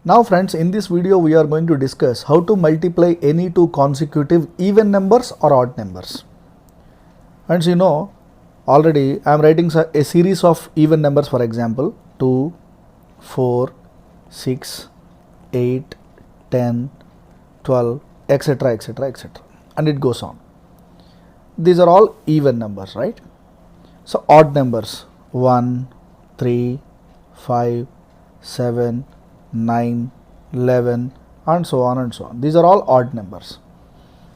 Now friends, in this video we are going to discuss how to multiply any two consecutive even numbers or odd numbers. Friends, you know already I am writing a series of even numbers, for example 2, 4, 6, 8, 10, 12, etc, etc, etc, and it goes on. These are all even numbers, right? So odd numbers 1, 3, 5, 7, 9, 11 and so on and so on. These are all odd numbers.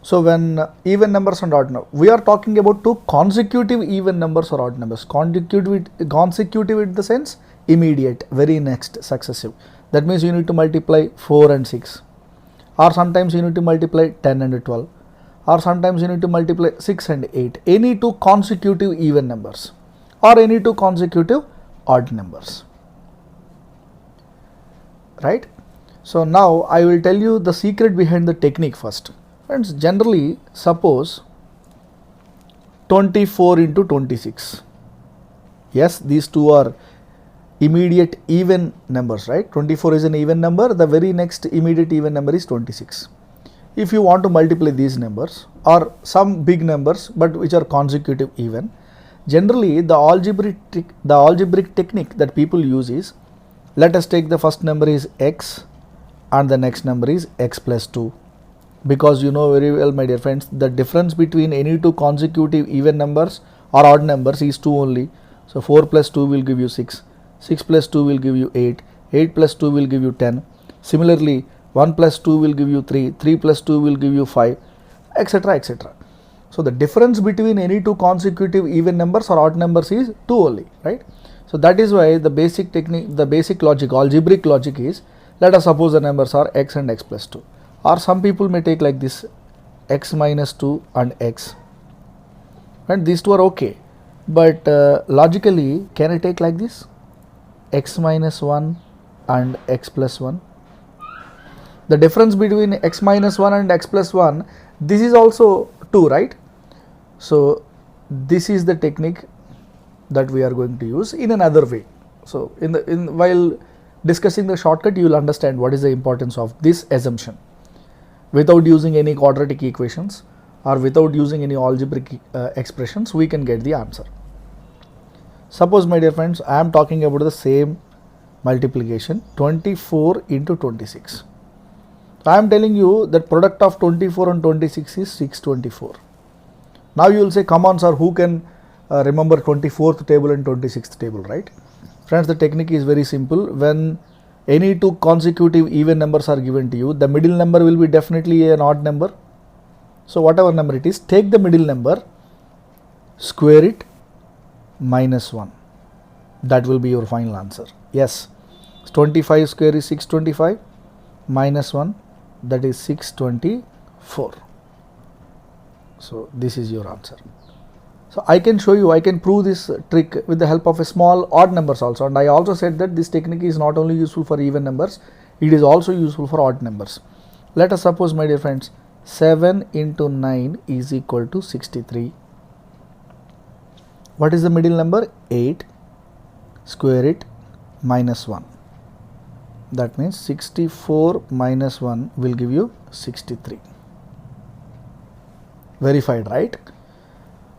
So when even numbers and odd numbers, we are talking about two consecutive even numbers or odd numbers. Consecutive in the sense immediate, very next, successive. That means you need to multiply 4 and 6, or sometimes you need to multiply 10 and 12, or sometimes you need to multiply 6 and 8. Any two consecutive even numbers or any two consecutive odd numbers. Right? So now I will tell you the secret behind the technique first. Friends, generally suppose 24 into 26. Yes, these two are immediate even numbers, right? 24 is an even number, the very next immediate even number is 26. If you want to multiply these numbers or some big numbers but which are consecutive even, generally the algebraic technique that people use is, let us take the first number is x and the next number is x plus 2, because you know very well, my dear friends, the difference between any two consecutive even numbers or odd numbers is 2 only. So 4 plus 2 will give you 6, 6 plus 2 will give you 8, 8 plus 2 will give you 10. Similarly 1 plus 2 will give you 3, 3 plus 2 will give you 5, etc, etc. So the difference between any two consecutive even numbers or odd numbers is 2 only, right? So that is why the basic technique, the basic logic, algebraic logic is, let us suppose the numbers are x and x plus 2, or some people may take like this, x minus 2 and x, and these two are okay, but logically can I take like this, x minus 1 and x plus 1? The difference between x minus 1 and x plus 1, this is also 2, right? So this is the technique that we are going to use in another way. So while discussing the shortcut, you will understand what is the importance of this assumption. Without using any quadratic equations or without using any algebraic expressions, we can get the answer. Suppose, my dear friends, I am talking about the same multiplication 24 into 26. I am telling you that product of 24 and 26 is 624. Now you will say, come on sir, who can remember 24th table and 26th table, right? Friends, the technique is very simple. When any two consecutive even numbers are given to you, the middle number will be definitely an odd number. So whatever number it is, take the middle number, square it, minus 1. That will be your final answer. Yes, 25 square is 625, minus 1, that is 624. So this is your answer. So I can show you, I can prove this trick with the help of a small odd numbers also, and I also said that this technique is not only useful for even numbers, it is also useful for odd numbers. Let us suppose, my dear friends, 7 into 9 is equal to 63. What is the middle number? 8, square it, minus 1. That means 64 minus 1 will give you 63. Verified, right?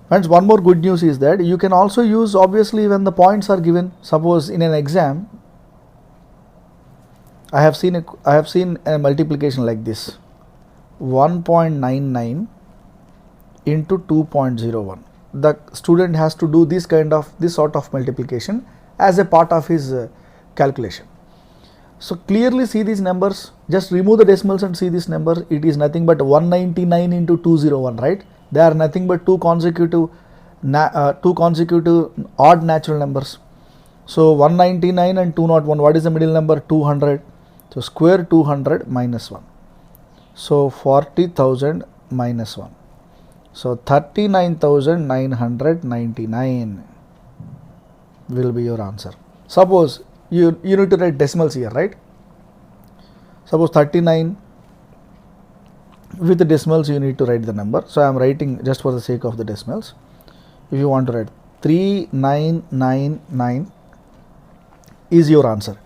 Friends, one more good news is that you can also use, obviously, when the points are given. Suppose in an exam, I have seen a multiplication like this, 1.99 into 2.01. The student has to do this sort of multiplication as a part of his calculation. So clearly see these numbers, just remove the decimals and see this number. It is nothing but 199 into 201, right? They are nothing but two consecutive odd natural numbers. So 199 and 201, what is the middle number? 200. So square 200 minus 1. So 40,000 minus 1. So 39,999 will be your answer. Suppose you need to write decimals here, right? Suppose 39 with the decimals, you need to write the number. So I am writing just for the sake of the decimals. If you want to write 3999 is your answer.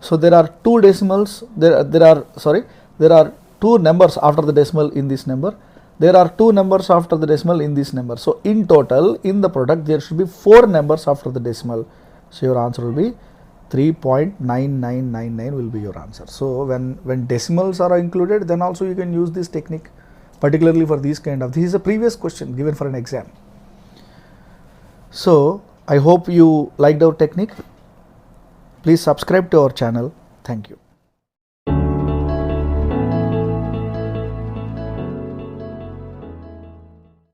So there are two decimals, there are two numbers after the decimal in this number. There are two numbers after the decimal in this number. So in total, in the product, there should be 4 numbers after the decimal. So your answer will be 3.9999 will be your answer. So when decimals are included, then also you can use this technique, particularly for these kind of, this is a previous question given for an exam. So I hope you liked our technique. Please subscribe to our channel. Thank you.